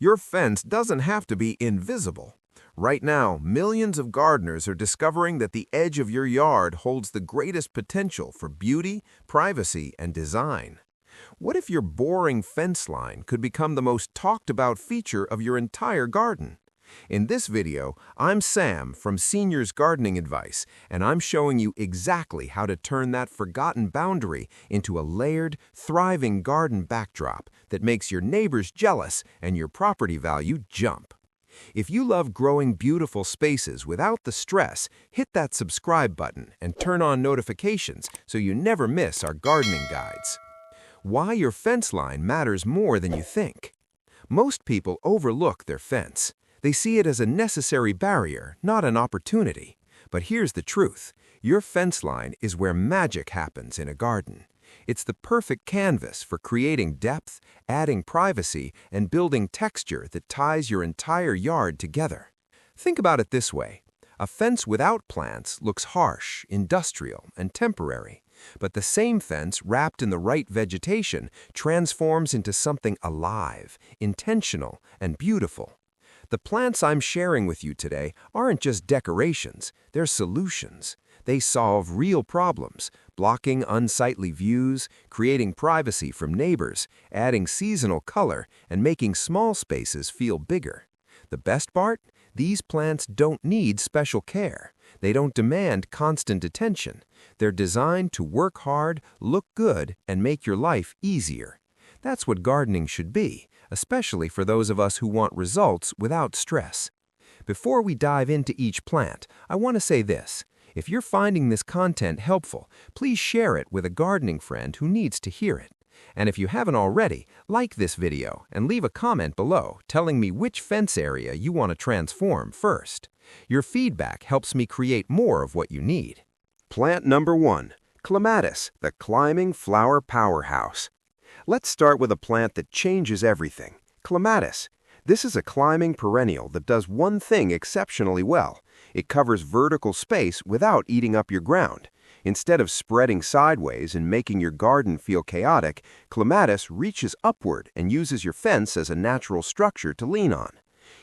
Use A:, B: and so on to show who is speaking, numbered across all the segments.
A: Your fence doesn't have to be invisible. Right now, millions of gardeners are discovering that the edge of your yard holds the greatest potential for beauty, privacy, and design. What if your boring fence line could become the most talked about feature of your entire garden? In this video, I'm Sam from Seniors Gardening Advice, and I'm showing you exactly how to turn that forgotten boundary into a layered, thriving garden backdrop that makes your neighbors jealous and your property value jump. If you love growing beautiful spaces without the stress, hit that subscribe button and turn on notifications so you never miss our gardening guides. Why your fence line matters more than you think. Most people overlook their fence. They see it as a necessary barrier, not an opportunity. But here's the truth. Your fence line is where magic happens in a garden. It's the perfect canvas for creating depth, adding privacy, and building texture that ties your entire yard together. Think about it this way. A fence without plants looks harsh, industrial, and temporary. But the same fence wrapped in the right vegetation transforms into something alive, intentional, and beautiful. The plants I'm sharing with you today aren't just decorations, they're solutions. They solve real problems, blocking unsightly views, creating privacy from neighbors, adding seasonal color, and making small spaces feel bigger. The best part? These plants don't need special care. They don't demand constant attention. They're designed to work hard, look good, and make your life easier. That's what gardening should be, especially for those of us who want results without stress. Before we dive into each plant, I want to say this. If you're finding this content helpful, please share it with a gardening friend who needs to hear it. And if you haven't already, like this video and leave a comment below telling me which fence area you want to transform first. Your feedback helps me create more of what you need. Plant number 1, Clematis, the climbing flower powerhouse. Let's start with a plant that changes everything, Clematis. This is a climbing perennial that does one thing exceptionally well. It covers vertical space without eating up your ground. Instead of spreading sideways and making your garden feel chaotic, Clematis reaches upward and uses your fence as a natural structure to lean on.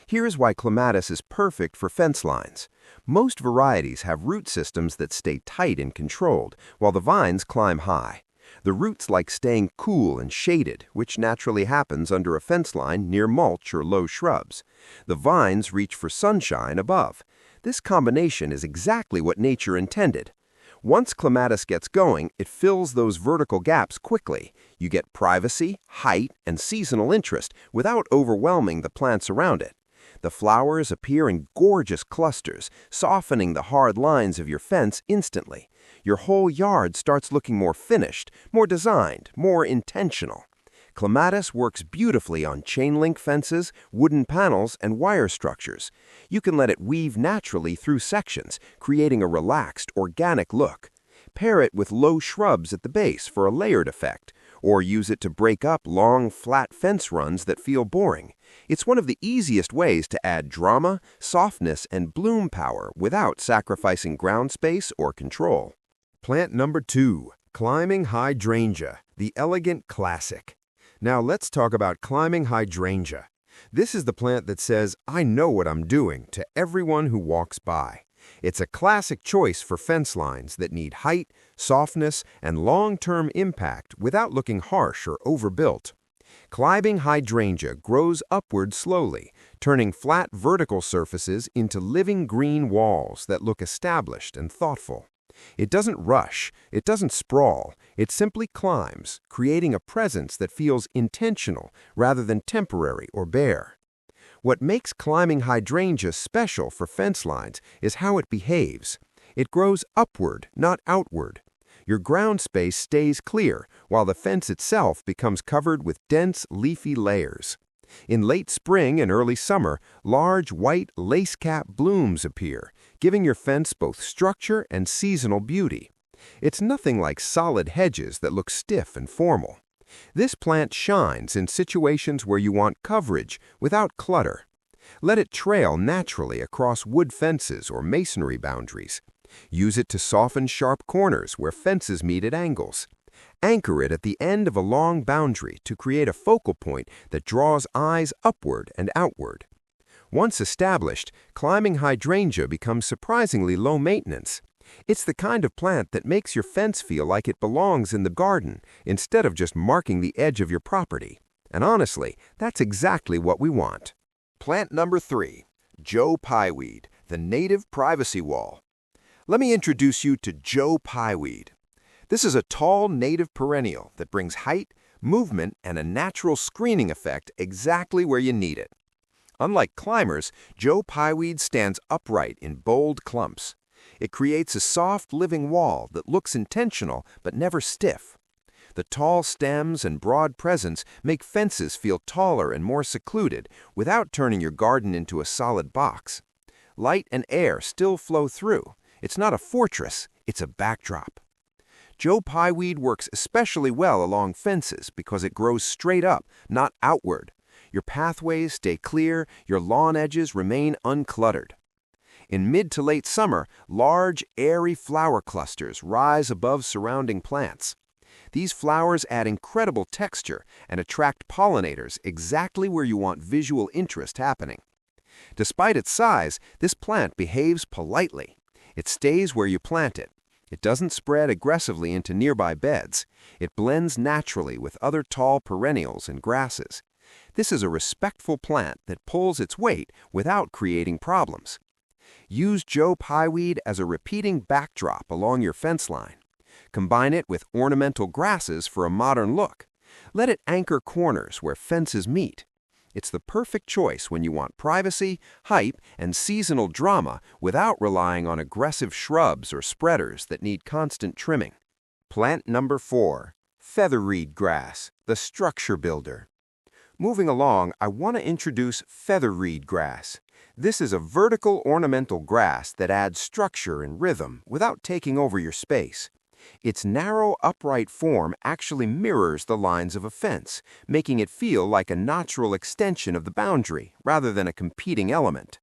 A: Here's why Clematis is perfect for fence lines. Most varieties have root systems that stay tight and controlled, while the vines climb high. The roots like staying cool and shaded, which naturally happens under a fence line near mulch or low shrubs. The vines reach for sunshine above. This combination is exactly what nature intended. Once Clematis gets going, it fills those vertical gaps quickly. You get privacy, height, and seasonal interest without overwhelming the plants around it. The flowers appear in gorgeous clusters, softening the hard lines of your fence instantly. Your whole yard starts looking more finished, more designed, more intentional. Clematis works beautifully on chain-link fences, wooden panels, and wire structures. You can let it weave naturally through sections, creating a relaxed, organic look. Pair it with low shrubs at the base for a layered effect, or use it to break up long, flat fence runs that feel boring. It's one of the easiest ways to add drama, softness, and bloom power without sacrificing ground space or control. Plant number 2, Climbing Hydrangea, the elegant classic. Now let's talk about climbing hydrangea. This is the plant that says, "I know what I'm doing" to everyone who walks by. It's a classic choice for fence lines that need height, softness, and long-term impact without looking harsh or overbuilt. Climbing hydrangea grows upward slowly, turning flat vertical surfaces into living green walls that look established and thoughtful. It doesn't rush, it doesn't sprawl, it simply climbs, creating a presence that feels intentional rather than temporary or bare. What makes climbing hydrangea special for fence lines is how it behaves. It grows upward, not outward. Your ground space stays clear, while the fence itself becomes covered with dense, leafy layers. In late spring and early summer, large white lace-cap blooms appear, giving your fence both structure and seasonal beauty. It's nothing like solid hedges that look stiff and formal. This plant shines in situations where you want coverage without clutter. Let it trail naturally across wood fences or masonry boundaries. Use it to soften sharp corners where fences meet at angles. Anchor it at the end of a long boundary to create a focal point that draws eyes upward and outward. Once established, climbing hydrangea becomes surprisingly low maintenance. It's the kind of plant that makes your fence feel like it belongs in the garden instead of just marking the edge of your property. And honestly, that's exactly what we want. Plant number 3, Joe Pieweed, the native privacy wall. Let me introduce you to Joe Pieweed. This is a tall native perennial that brings height, movement, and a natural screening effect exactly where you need it. Unlike climbers, Joe Pieweed stands upright in bold clumps. It creates a soft, living wall that looks intentional but never stiff. The tall stems and broad presence make fences feel taller and more secluded without turning your garden into a solid box. Light and air still flow through. It's not a fortress, it's a backdrop. Joe Pieweed works especially well along fences because it grows straight up, not outward. Your pathways stay clear, your lawn edges remain uncluttered. In mid to late summer, large, airy flower clusters rise above surrounding plants. These flowers add incredible texture and attract pollinators exactly where you want visual interest happening. Despite its size, this plant behaves politely. It stays where you plant it. It doesn't spread aggressively into nearby beds. It blends naturally with other tall perennials and grasses. This is a respectful plant that pulls its weight without creating problems. Use Joe Pieweed as a repeating backdrop along your fence line. Combine it with ornamental grasses for a modern look. Let it anchor corners where fences meet. It's the perfect choice when you want privacy, hype, and seasonal drama without relying on aggressive shrubs or spreaders that need constant trimming. Plant number 4, featherreed grass, the structure builder. Moving along, I want to introduce featherreed grass. This is a vertical ornamental grass that adds structure and rhythm without taking over your space. Its narrow, upright form actually mirrors the lines of a fence, making it feel like a natural extension of the boundary rather than a competing element.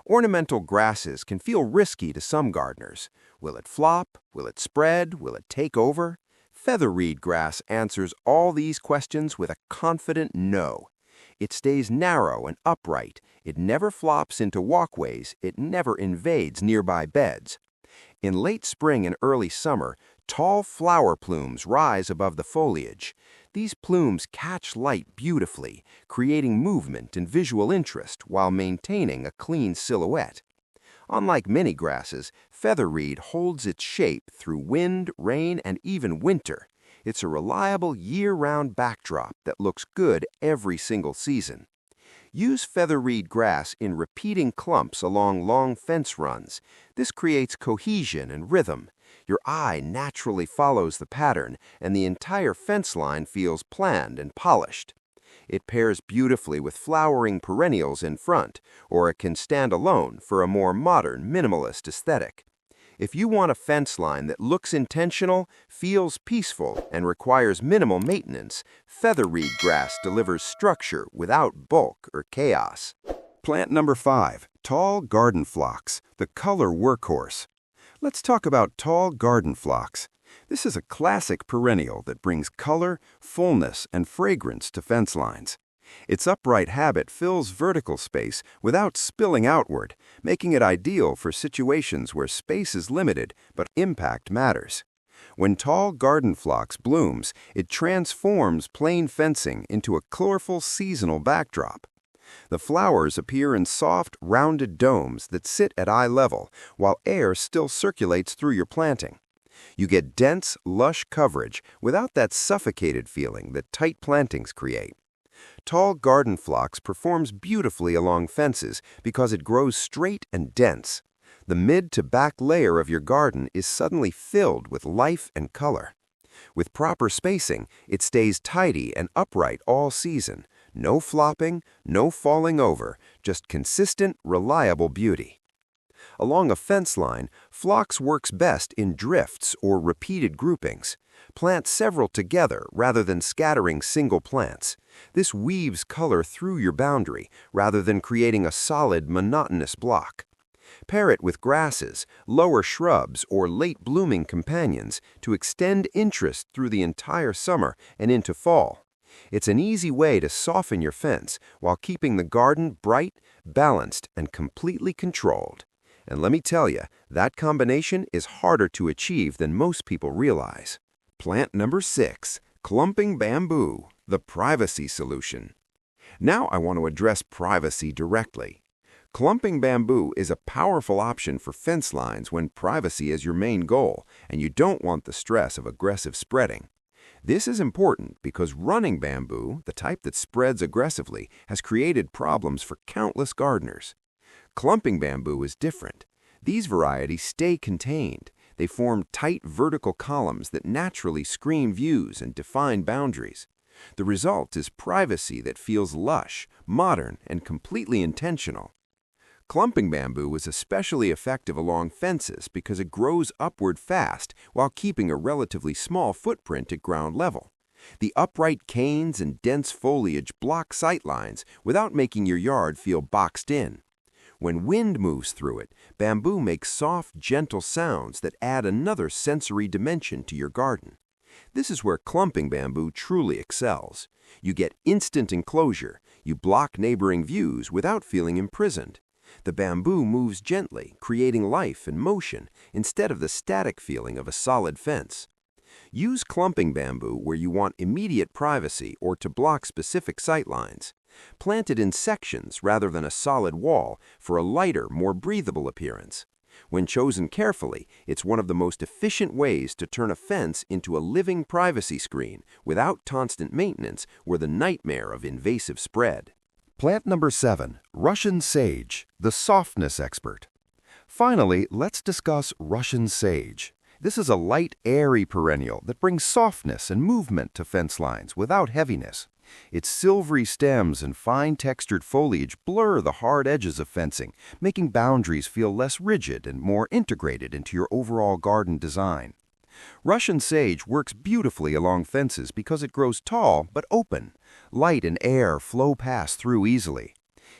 A: Ornamental grasses can feel risky to some gardeners. Will it flop? Will it spread? Will it take over? Featherreed grass answers all these questions with a confident no. It stays narrow and upright. It never flops into walkways. It never invades nearby beds. In late spring and early summer, tall flower plumes rise above the foliage. These plumes catch light beautifully, creating movement and visual interest while maintaining a clean silhouette. Unlike many grasses, featherreed holds its shape through wind, rain, and even winter. It's a reliable year-round backdrop that looks good every single season. Use featherreed grass in repeating clumps along long fence runs. This creates cohesion and rhythm. Your eye naturally follows the pattern, and the entire fence line feels planned and polished. It pairs beautifully with flowering perennials in front, or it can stand alone for a more modern, minimalist aesthetic. If you want a fence line that looks intentional, feels peaceful, and requires minimal maintenance, featherreed grass delivers structure without bulk or chaos. Plant number 5, tall garden phlox, the color workhorse. Let's talk about tall garden phlox. This is a classic perennial that brings color, fullness, and fragrance to fence lines. Its upright habit fills vertical space without spilling outward, making it ideal for situations where space is limited but impact matters. When tall garden phlox blooms, it transforms plain fencing into a colorful seasonal backdrop. The flowers appear in soft, rounded domes that sit at eye level, while air still circulates through your planting. You get dense, lush coverage without that suffocated feeling that tight plantings create. Tall garden phlox performs beautifully along fences because it grows straight and dense. The mid to back layer of your garden is suddenly filled with life and color. With proper spacing, it stays tidy and upright all season. No flopping, no falling over, just consistent, reliable beauty. Along a fence line, phlox works best in drifts or repeated groupings. Plant several together rather than scattering single plants. This weaves color through your boundary rather than creating a solid, monotonous block. Pair it with grasses, lower shrubs, or late-blooming companions to extend interest through the entire summer and into fall. It's an easy way to soften your fence while keeping the garden bright, balanced, and completely controlled. And let me tell you, that combination is harder to achieve than most people realize. Plant number 6, clumping bamboo, the privacy solution. Now I want to address privacy directly. Clumping bamboo is a powerful option for fence lines when privacy is your main goal and you don't want the stress of aggressive spreading. This is important because running bamboo, the type that spreads aggressively, has created problems for countless gardeners. Clumping bamboo is different. These varieties stay contained. They form tight vertical columns that naturally screen views and define boundaries. The result is privacy that feels lush, modern, and completely intentional. Clumping bamboo is especially effective along fences because it grows upward fast while keeping a relatively small footprint at ground level. The upright canes and dense foliage block sightlines without making your yard feel boxed in. When wind moves through it, bamboo makes soft, gentle sounds that add another sensory dimension to your garden. This is where clumping bamboo truly excels. You get instant enclosure. You block neighboring views without feeling imprisoned. The bamboo moves gently, creating life and motion instead of the static feeling of a solid fence. Use clumping bamboo where you want immediate privacy or to block specific sightlines. Plant it in sections rather than a solid wall for a lighter, more breathable appearance. When chosen carefully, it's one of the most efficient ways to turn a fence into a living privacy screen without constant maintenance or the nightmare of invasive spread. Plant number 7, Russian sage, the softness expert. Finally, let's discuss Russian sage. This is a light, airy perennial that brings softness and movement to fence lines without heaviness. Its silvery stems and fine-textured foliage blur the hard edges of fencing, making boundaries feel less rigid and more integrated into your overall garden design. Russian sage works beautifully along fences because it grows tall but open. Light and air flow past through easily.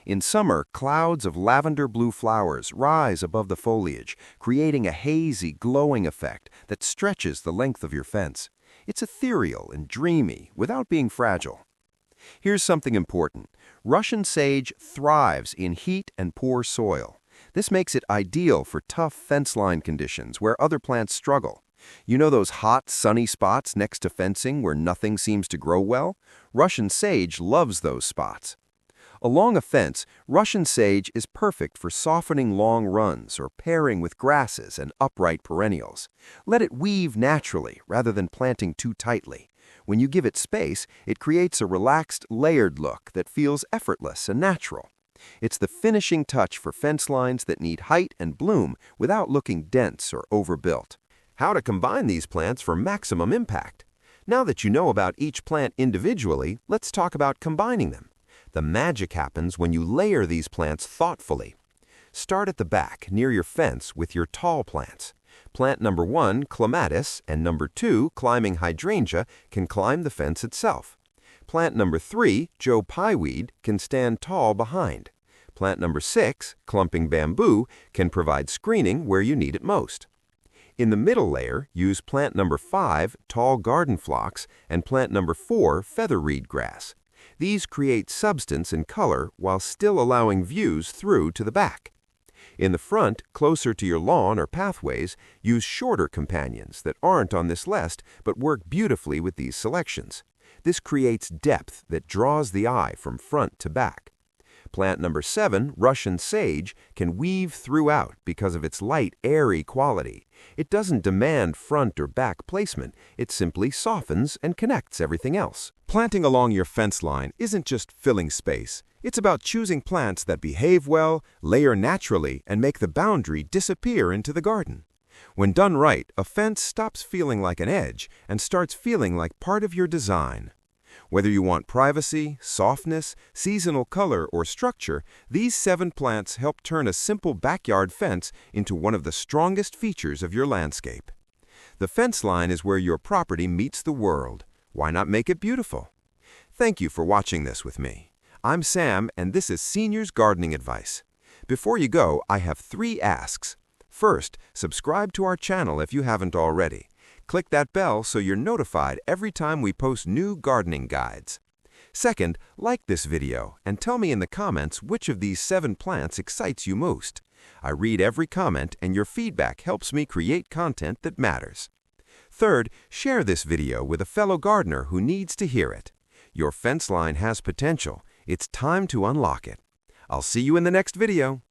A: In summer, clouds of lavender-blue flowers rise above the foliage, creating a hazy, glowing effect that stretches the length of your fence. It's ethereal and dreamy without being fragile. Here's something important. Russian sage thrives in heat and poor soil. This makes it ideal for tough fence line conditions where other plants struggle. You know those hot, sunny spots next to fencing where nothing seems to grow well? Russian sage loves those spots. Along a fence, Russian sage is perfect for softening long runs or pairing with grasses and upright perennials. Let it weave naturally rather than planting too tightly. When you give it space, it creates a relaxed, layered look that feels effortless and natural. It's the finishing touch for fence lines that need height and bloom without looking dense or overbuilt. How to combine these plants for maximum impact. Now that you know about each plant individually, let's talk about combining them. The magic happens when you layer these plants thoughtfully. Start at the back, near your fence, with your tall plants. Plant number 1, Clematis, and number 2, climbing hydrangea, can climb the fence itself. Plant number 3, Joe Pieweed, can stand tall behind. Plant number 6, clumping bamboo, can provide screening where you need it most. In the middle layer, use plant number 5, tall garden phlox, and plant number 4, feather reed grass. These create substance and color while still allowing views through to the back. In the front, closer to your lawn or pathways, use shorter companions that aren't on this list but work beautifully with these selections. This creates depth that draws the eye from front to back. Plant number 7, Russian sage, can weave throughout because of its light, airy quality. It doesn't demand front or back placement. It simply softens and connects everything else. Planting along your fence line isn't just filling space. It's about choosing plants that behave well, layer naturally, and make the boundary disappear into the garden. When done right, a fence stops feeling like an edge and starts feeling like part of your design. Whether you want privacy, softness, seasonal color, or structure, these 7 plants help turn a simple backyard fence into one of the strongest features of your landscape. The fence line is where your property meets the world. Why not make it beautiful? Thank you for watching this with me. I'm Sam, and this is Seniors Gardening Advice. Before you go, I have 3 asks. First, subscribe to our channel if you haven't already. Click that bell so you're notified every time we post new gardening guides. Second, like this video and tell me in the comments which of these 7 plants excites you most. I read every comment and your feedback helps me create content that matters. Third, share this video with a fellow gardener who needs to hear it. Your fence line has potential. It's time to unlock it. I'll see you in the next video.